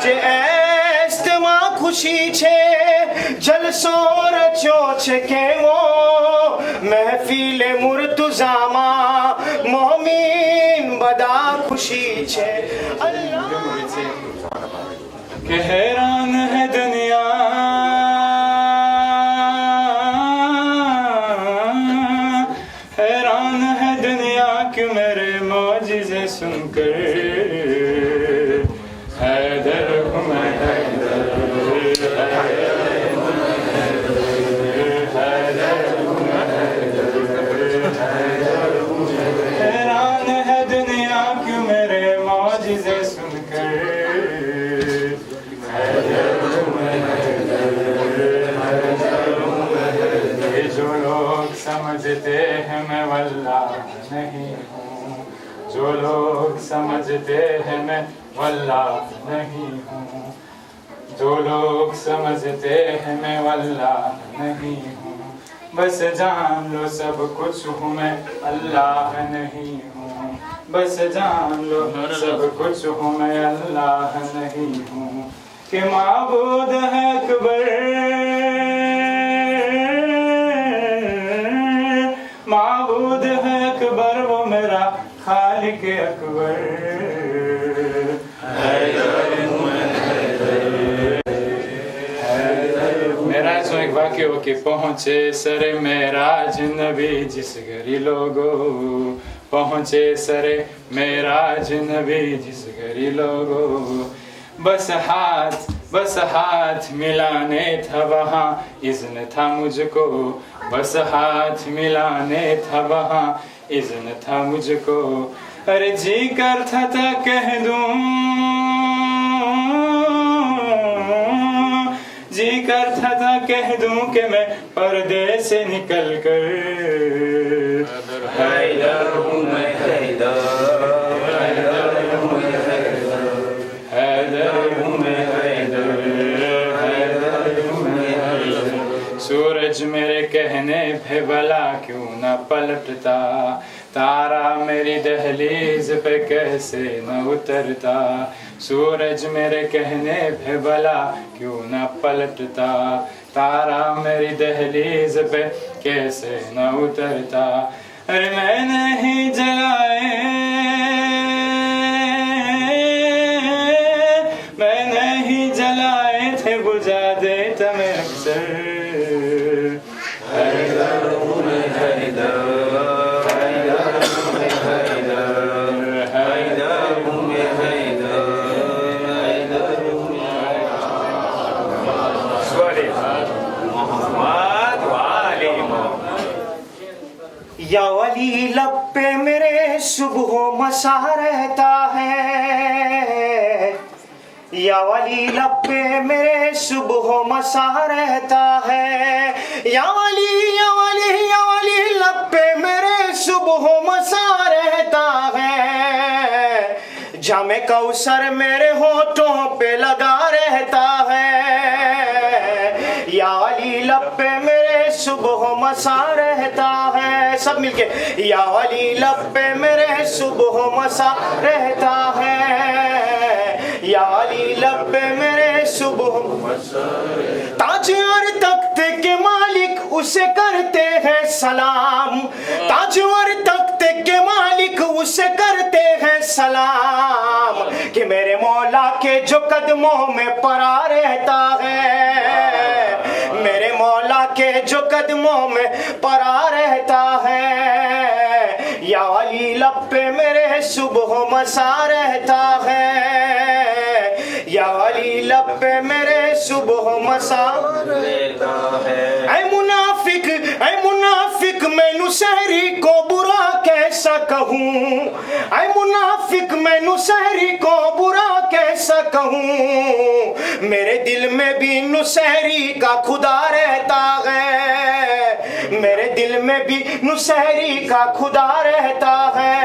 આજે એસ્તમાં ખુશી છે, જલસો રચ્યો છે કેવો, મહેફિલે મુર્તુઝામાં મોમીન બધા ખુશી છે. કે હેરાન હૈ દુનિયા, हैरान है दुनिया क्यों मेरे मौजिज़े सुनकर, हैदर हूँ मैं हैदर, हैरान है दुनिया क्यों मेरे मौजिज़े सुनकर, जो लोग समझते हैं मैं वल्लाह नहीं हूँ, जो लोग समझते हैं मैं वल्लाह नहीं हूँ, जो लोग समझते हैं मैं वल्लाह नहीं हूँ, बस जान लो सब कुछ हूँ मैं अल्लाह नहीं हूँ, बस जान लो सब कुछ हूँ मैं अल्लाह नहीं हूँ, कि माबूद है अकबर, माबूद है अकबर वो मेरा खालिक अकबर, मेराज में एक वाक्य हो कि पहुँचे सरे मेराज नबी जिस घरी लोगो, पहुँचे सरे मेराज नबी जिस घरी लोगो, बस हाथ मिलाने था वहाँ इज़्न था मुझको, बस हाथ मिलाने था वहाँ इज़्न था मुझको, अरे जी करता था कह दूं, जी करता था कह दूं कि मैं पर्दे से निकल कर, हैदर हूँ मैं हैदर, हैदर हूँ मैं हैदर, हैदर हूँ मैं हैदर, हैदर हूँ मैं हैदर, सूरज मेरे कहने पे भला क्यों न पलटता, तारा मेरी दहलीज पे कैसे न उतरता, सूरज मेरे कहने पे भला क्यों न पलटता, तारा मेरी दहलीज पे कैसे न उतरता, अरे मैंने ही जलाए, मैंने ही जलाए थे बुझा देता मैं अक्सर, हैदर हूँ मैं हैदर, या वली लब पे मेरे सुबह मसा रहता है, या वली लब पे मेरे सुबह मसा रहता है, या वली या वली या वली लब पे मेरे सुबह मसा रहता है, जामे कौसर मेरे होठों पे लगा रहता है, या वली लब पे मेरे सुबह मसा रहता है, सब मिलके या वली लब पे मेरे सुबह मसा रहता है, या वली लब पे मेरे सुबह मसा, ताज और तख्त के मालिक उसे करते हैं सलाम, ताज और तख्त के मालिक उसे करते हैं सलाम, कि मेरे मौला के जो कदमों में पड़ा रहता है, मेरे मौला के जो कदमों में पड़ा रहता है, या वली लब पे मेरे सुबह मसा रहता है, या वली लब पे मेरे सुबह मसा रहता है, ऐ मुनाफिक मैनू सहरी को बुरा कैसा कहूँ, ऐ मुनाफिक मैनू सहरी को बुरा कैसा कहूँ, मेरे दिल में भी नुसहरी का खुदा रहता है, मेरे दिल में भी नुसहरी का खुदा रहता है,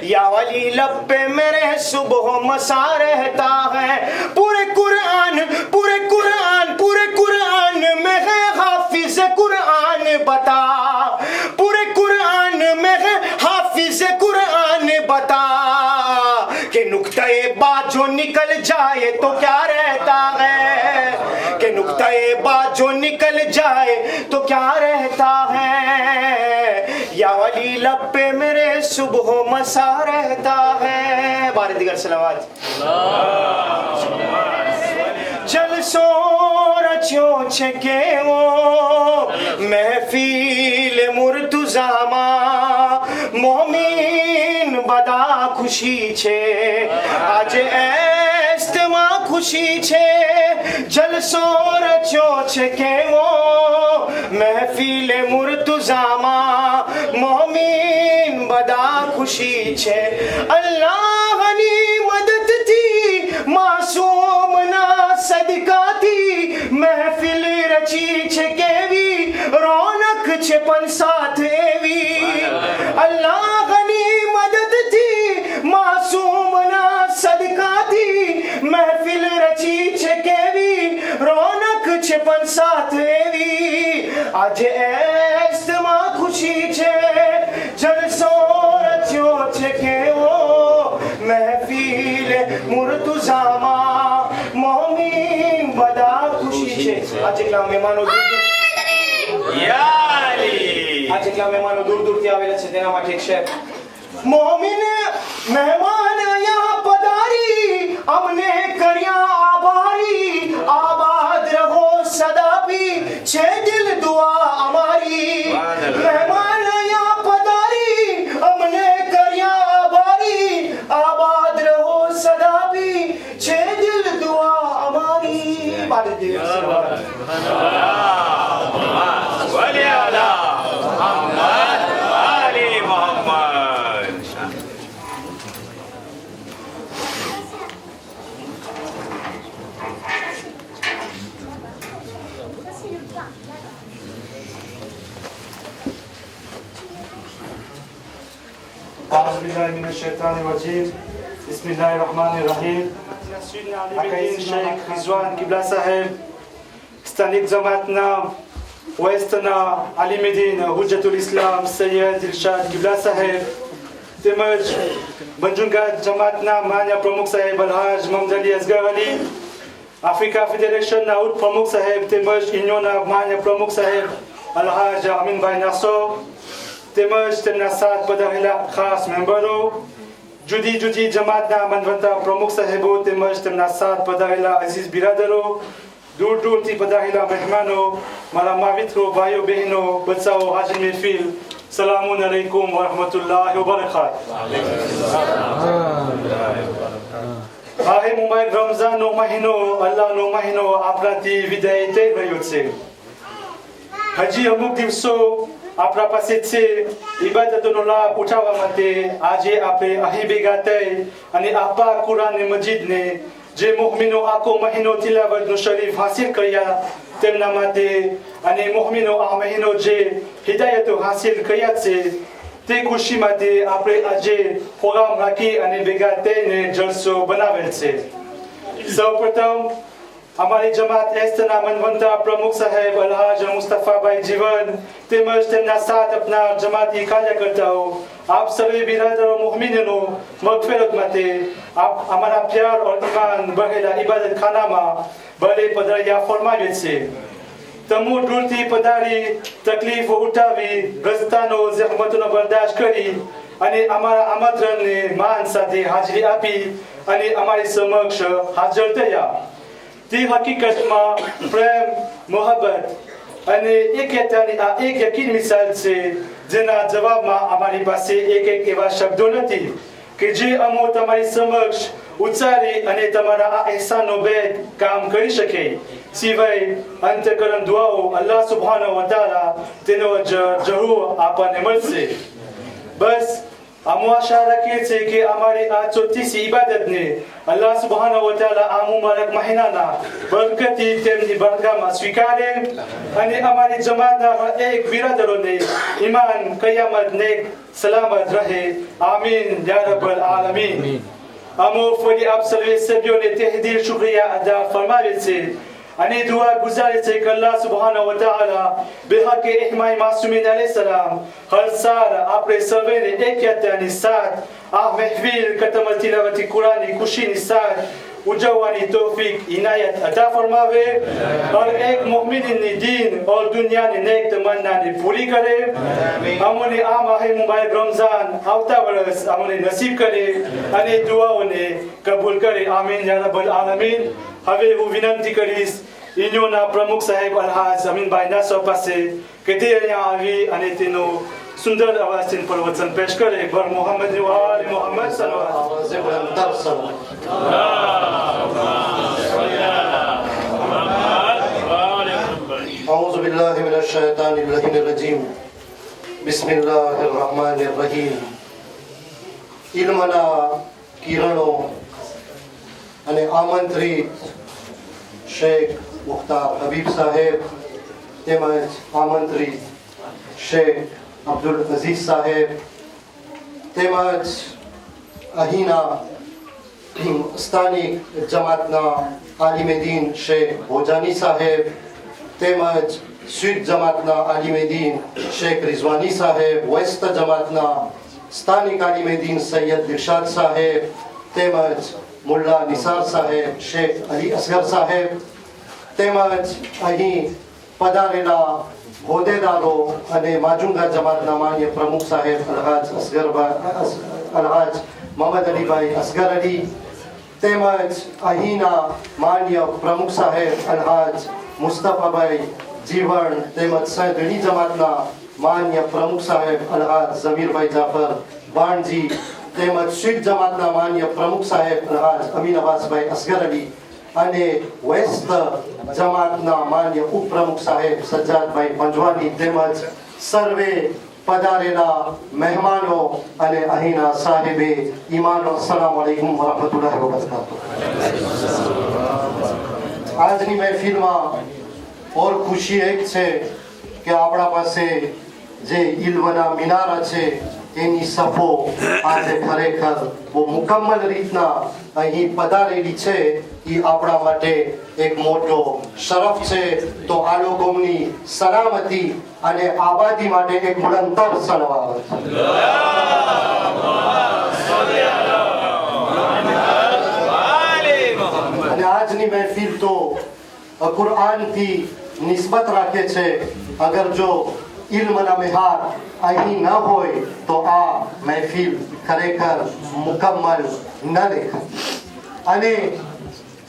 या वली लब पे मेरे सुबह मसा रहता है, पूरे कुरान में है हाफिज कुरान बता, पूरे कुरान में है हाफिज कुरान बता, कि नुक्ता बात जो निकल जाए तो क्या रहता है, कि नुक्ता-ए बात जो निकल जाए तो क्या रहता है, या वली लब पे मेरे सुबह मसा रहता है। बारे दिगर सलावत जलसो रच्यो छके वो महफिल मुर्तुजामा मोमिन बदा खुशी छे आज एस्तमा खुशी छे जलसो रच्यो छके वो महफिल मुर्तुजामा मोमिन बदा खुशी छे अल्लाहनी मदद थी मासूम ना सदका थी महफिल रची छे केवी रौनक छे पण साथ एवी अल्लाहनी मदद थी मासूम ना सदका थी महफिल रची छे केवी रौनक छे पण साथ एवी आज एस्तमा खुशी छे जलसो रच्यो छे केवो महफिल मुर्तुजामा मोमिन बदा खुशी छे। आज એકલા મહેમાનો દૂર દૂરથી આવેલા છે તેના માટે એક શેર મોમિન મહેમાન અહીંયા પધારી અમને કર્યા આભારી આબાદ રહો સદાપી છે દિલ દુઆ અમારી મહેમાન અહીંયા પધારી અમને કર્યા આભારી આબાદ રહો સદાપી છે દિલ દુઆ અમારી બારે દિવસ أعوذ بالله من الشيطان الرجيم بسم الله الرحمن الرحيم أكاين شيخ رضوان قبلة صاحب استانيك جماعتنا ويستنا علي مدين حجة الإسلام سيد إرشاد قبلة صاحب تمج بنجونگات جماعتنا مانيا प्रमुख साहेब अलहाज मोहम्मद अली असगर अली आफ्रिका फेडरेशन ना उप प्रमुख साहेब તેમજ ઇન્યોના માન્ય પ્રમુખ સાહેબ अलहाज અમીનભાઈ નાસો તેમજ તેમના સાથ પધારેલા ખાસ મેમ્બરો જુદી જુદી જમાતના માનવતા પ્રમુખ સાહેબો તેમજ તેમના સાથ પધારેલા અઝીઝ બિરાદરો દૂર દૂરથી પધારેલા મહેમાનો મારા મિત્રો ભાઈઓ બહેનો બચ્ચાઓ હાજર મહેફિલ સલામુન અલૈકુમ વરહમતુલ્લાહ વબરકાતુહ આહે મુબારક રમઝાનનો મહિનો અલ્લાહનો મહિનો આપણાથી વિદાય થઈ રહ્યો છે હજી અમુક દિવસો આપણા પાસે છે ઇબાદતનો લાભ ઉઠાવવા માટે આજે આપણે અહીં ભેગા થઈ અને આપા કુરાન મજીદને જે મુહમિનો આખો મહિનો તિલાવતનો શરીફ હાસિલ કર્યા તેમના માટે અને મુહમિનો આ મહિનો જે હિદાયતો હાસિલ કર્યા છે તે ખુશી માટે આપણે આજે પ્રોગ્રામ રાખી અને ભેગા થઈને જલસો બનાવેલ છે સૌપ્રથમ हमारी जमात एस्तना मनवंता प्रमुख साहेब अलहाज मुस्तफा भाई जीवन તેમજ તેમના સાથ अपना जमाती कार्यकर्ताओं आप सभी बिरादरों मुहमिनों मगफिरत माटे आप हमारा प्यार और ईमान बहेला इबादत खाना में भले पधारिया फरमावे छे तमु दूरથી પધારી તકલીફો ઉઠાવી રસ્તાનો જહેમતનો બરદાસ્ત કરી અને અમારા આમંત્રણને માન સાથે હાજરી આપી અને અમારી સમક્ષ હાજર થયા તે હકીકતમાં પ્રેમ મોહબ્બત અને એકતાની આ એક યકીન મિસાલ છે જેના જવાબમાં અમારી પાસે એક એવા શબ્દો નથી કે જે અમો તમારી સમક્ષ ઉચ્ચારી અને તમારા આ અહેસાનનો ભેદ કામ કરી શકે સિવાય અંતકરણ દુઆઓ અલ્લાહ સુબ્હાનહુ વ તઆલા તેનો જરૂર આપણને મળશે બસ हम आशा रखिए छे कि हमारी आ चौथी सी इबादत ने अल्लाह सुब्हानहु व तआला आ मुबारक महीनाना बरकती तेमनी बरगामा स्वीकारे અને અમારી જમાતના એક બિરાદરોને ઈમાન કયામત ને સલામત રહે આમીન યા રબ્બલ આલમીન અમો ફરી આપ સર્વે સભ્યોને તહેદીલ શુક્રિયા અદા ફરમાવે છે અને दुआ गुजारे છે કે અલ્લાહ સુબ્હાનહુ વ તઆલા બેહક ઇમામ માસૂમીન અલૈહિસ્સલામ હર સાલ આપણે સર્વેને એકતાની સાથ આ મહેફિલ કતમ તિલાવતી કુરાની ખુશીની સાથ ઉજવવાની તૌફીક ઇનાયત અતા ફરમાવે और एक મોમિનની દીન और દુનિયાની નેક તમન્નાની પૂરી કરે અમને આ માહે મુબારક રમઝાન આવતા વર્ષ અમને નસીબ કરે અને દુઆઓને કબૂલ કરે આમીન યા રબ્બલ આલમીન હવે હું વિનંતી કરીશ ઇન્યોના પ્રમુખ સાહેબ અલહાજ અમીનભાઈ નાસર પાસે કે તે અહીંયા આવી અને તેનો સુંદર અવાજથી પ્રવચન પેશ કરે બર મોહમ્મદ વાલે મોહમ્મદ સલ્લલ્લાહુ أعوذ بالله من الشيطان الرجيم بسم الله الرحمن الرحيم ઇલ્મના કિરણો અને આમંત્રિત શેખ મુખ્તાર હબીબ સાહેબ તેમજ આમંત્રિત શેખ અબ્દુલ અઝીઝ સાહેબ તેમજ અહીંના સ્થાનિક જમાતના આલિમે દીન શેખ ભોજાની સાહેબ તેમજ સ્વીટ જમાતના આલિમે દીન શેખ રિઝવાની સાહેબ વેસ્ટ જમાતના સ્થાનિક આલિમે દીન સૈયદ દિરશાદ સાહેબ તેમજ મુલ્લા નિસાર સાહેબ શેખ અલી અસગર સાહેબ તેમજ અહીં પધારેલા હોદ્દેદારો અને માજુંગા જમાતના માન્ય પ્રમુખ સાહેબ અલહાજ મોહમ્મદ અલીભાઈ અસગર અલી તેમજ અહીંના માન્ય પ્રમુખ સાહેબ અલહાજ મુસ્તફાભાઈ જીવણ તેમજ સૈદણી જમાતના માન્ય પ્રમુખ સાહેબ અલહાજ ઝમીરભાઈ જાફર બાણજી તેમજ શીખ જમાતના માન્ય પ્રમુખ સાહેબ અલહાજ અમીન અબ્બાસભાઈ અસગર અલી અને વેસ્ટ જમાતના માન્ય ઉપપ્રમુખ સાહેબ સજ્જાદભાઈ પંજવાની તેમજ સર્વે પધારેલા મહેમાનો અને અહીંના સાહેબે ઈમાન અસ્સલામુ અલૈકુમ વરહમતુલ્લાહિ વબરકાતુહુ આજની મહેફિલમાં और खुशी एक છે કે આપણા પાસે જે ઇલ્મના મિનારા છે એની સફો આજે ખરેખર બહુ મુકમ્મલ રીતના અહીં પધારેલી છે એ આપણા માટે એક મોટો શરફ છે તો આ લોકોની સલામતી અને આબાદી માટે એક નિરંતર સલવાત અને આજની મહેફિલ તો कुरान की निस्बत रखे छे अगर जो इल्मना मेहार अही न होय तो आ महफिल खरेखर मुकम्मल न देखाय અને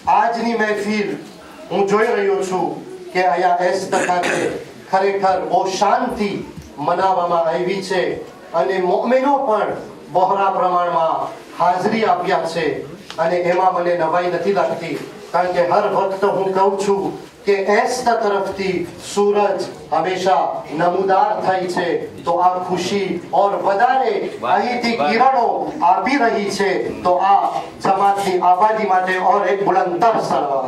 આજની મહેફિલ હું જોઈ રહ્યો છું કે અહીંયા એસ્તકાતે ખરેખર બહુ શાંતિ મનાવવામાં આવી છે અને મોમેનો પણ બહોળા પ્રમાણમાં હાજરી આપ્યા છે અને એમાં મને નવાઈ નથી લાગતી કારણ કે હર વખત હું કહું છું કે એસ્ત તરફથી સૂરજ હંમેશા નમૂદાર થાય છે તો આ ખુશી ઓર વધારે અહીંથી કિરણો આપી રહી છે તો આ જમાતની આબાદી માટે ઓર એક બુલંદર સલવા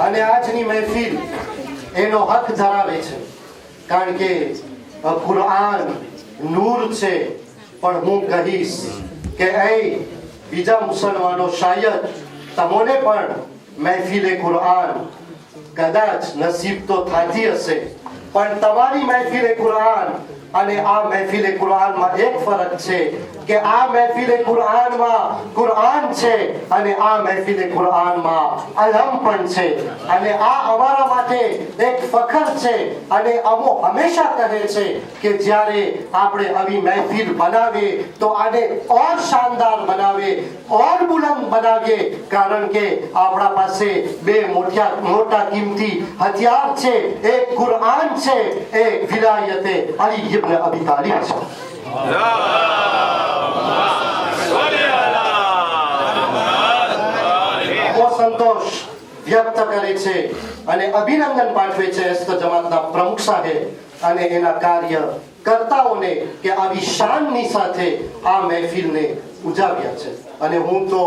અને આજની મહેફિલ એનો હક ધરાવે છે કારણ કે કુરાન નૂર છે પણ હું કહીશ કે એ બીજા મુસલમાનો શાયદ તમોને પણ મહેફિલે કુરાન કદાચ નસીબ તો થાતી હશે પણ તમારી મહેફિલે કુરાન અને આ મહેફિલે કુરાનમાં એક ફરક છે કે આ મહેફિલે કુરાનમાં કુરાન છે અને આ મહેફિલે કુરાનમાં અલમ પણ છે અને આ અમારા માટે એક ફખર છે અને અમો હંમેશા કહે છે કે જ્યારે આપણે આવી મહેફિલ બનાવીએ તો આને ઓર શાનદાર બનાવીએ ઓર બુલંદ બનાવીએ કારણ કે આપણા પાસે બે મોટા કિંમતી હથિયાર છે એક કુરાન છે એક વિલાયતે અલી ઇબ્ન અબી તાલિબ છે સંતોષ વ્યક્ત કરે છે અને અભિનંદન પાઠવે છે એસ્ત જમાતના પ્રમુખ સાહેબ અને એના કાર્ય કરતાઓને કે આવી શાનની સાથે આ મહેફિલને ઉજાવ્યા છે અને હું તો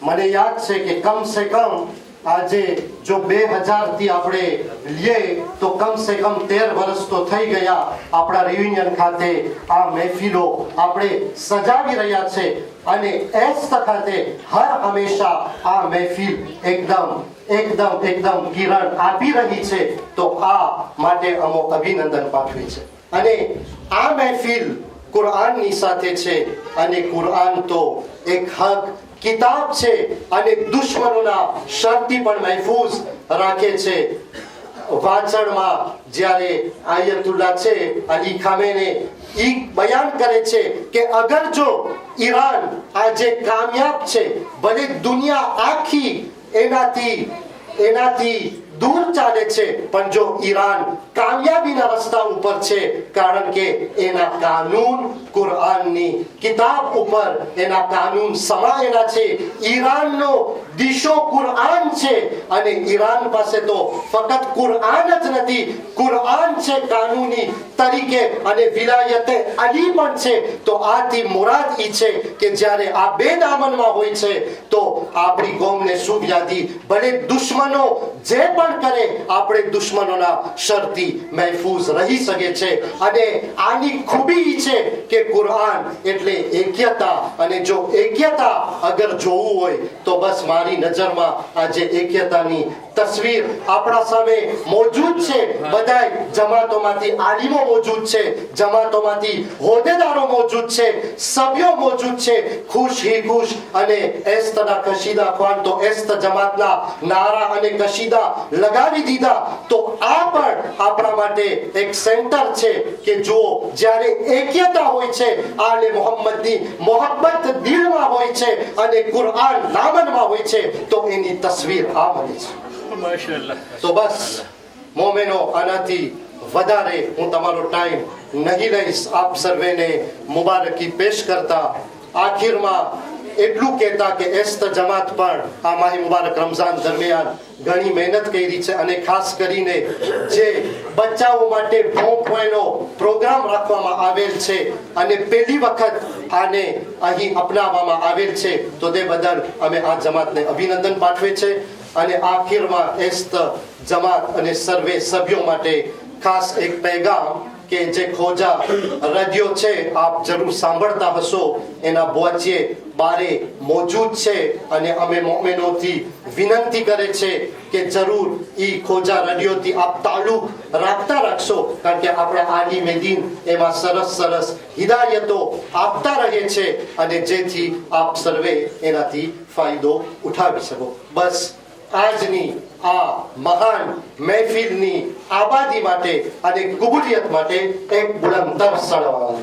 મને યાદ છે કે કમ સે કમ આજે જો 2000 થી આપણે લઈએ તો કમ સે કમ 13 વર્ષ તો થઈ ગયા આપણા રિયુનિયન ખાતે આ મહેફિલો આપણે સજાવી રહ્યા છે અને એસ્ત ખાતે હર હંમેશા આ મહેફિલ એકદમ કિરણ આપી રહી છે તો આ માટે અમો અભિનંદન પાઠવે છે અને આ મહેફિલ કુરઆનની સાથે છે અને કુરઆન તો એક હક કિતાબ છે અને દુશ્મનોના શરતી પણ મહેફૂઝ રાખે છે. વાંચણમાં જ્યારે આયતુલ્લા છે અલી ખામેને ઈ બયાન કરે છે કે અગર જો ઈરાન આજે કામયાબ છે, ભલે દુનિયા આખી એનાથી દૂર ચાલે છે, પણ જો ઈરાન કામયાબીના રસ્તા ઉપર છે કારણ કે એના કાનૂન કુરઆનની કિતાબ ઉપર એના કાનૂન સમાયેલા છે. ઈરાનનો દિશો કુરઆન છે અને ઈરાન પાસે તો ફક્ત કુરઆન જ નથી, કુરઆન છે કાનૂની તરીકે અને વિલાયતે અલી પણ છે. તો આથી મુરાદ ઈ છે કે જ્યારે આ બે દામનમાં હોય છે તો આપણી કોમને સુવ્યાધિ ભલે દુશ્મનો જે પણ કરે આપણે દુશ્મનોના શરતી મહેફૂઝ રહી શકે છે. અને આની ખૂબી છે કે કુરઆન એટલે એક્યતા, અને જો એક્યતા અગર જોવું હોય તો બસ મારી નજરમાં આજે એક્યતાની તસવીર આપણા સામે મોજૂદ છે. બધાય જમાતોમાંથી આલિમો મોજૂદ છે, જમાતોમાંથી હોદ્દેદારો મોજૂદ છે, સભ્યો મોજૂદ છે. ખુશ હી ખુશ અને એસ્તના કશીદા ખાન તો એસ્ત જમાતના નારા અને કશીદા લગાવી દીધા. તો આ પણ આપણા માટે એક સેન્ટર છે કે જો જ્યારે એક્યતા હોય છે, આલે મોહમ્મદની મોહબ્બત દિલમાં હોય છે અને કુરઆન દામનમાં હોય છે તો એની તસવીર આ મળે છે. તો બસ મોમેનો, આનાથી વધારે હું તમારો ટાઈમ નહીં લઈશ. આપ સર્વેને મુબારકી પેશ કરતા આખિરમાં એટલું કહેતા કે એસ્ત જમાત પણ આ માહી મુબારક રમઝાન દરમિયાન ઘણી મહેનત કરી છે અને ખાસ કરીને જે બચ્ચાઓ માટે ભોંપવાનો પ્રોગ્રામ રાખવામાં આવેલ છે અને પહેલી વખત આને અહીં અપનાવવામાં આવેલ છે તો તે બદલ અમે આ જમાતને અભિનંદન પાઠવે છે. અને આખિરમાં એસ્ત જમાત અને સર્વે સભ્યો માટે ખાસ એક પૈગામ કે જે ખોજા રેડિયો છે આપ જરૂર સાંભળતા હશો, એના બોચે બારે મોજૂદ છે અને અમે મોમેનોથી વિનંતી કરે છે કે જરૂર ઈ ખોજા રેડિયોથી આપ તાલુક રાખતા રાખશો, કારણ કે આપણા આલિમે દીન એમાં સરસ હિદાયતો આપતા રહે છે અને જેથી આપ સર્વે એનાથી ફાયદો ઉઠાવી શકો. બસ આજની આ મહાન મહેફિલની આબાદી માટે અને કબૂલિયત માટે એક બુલંદ સળવાળ.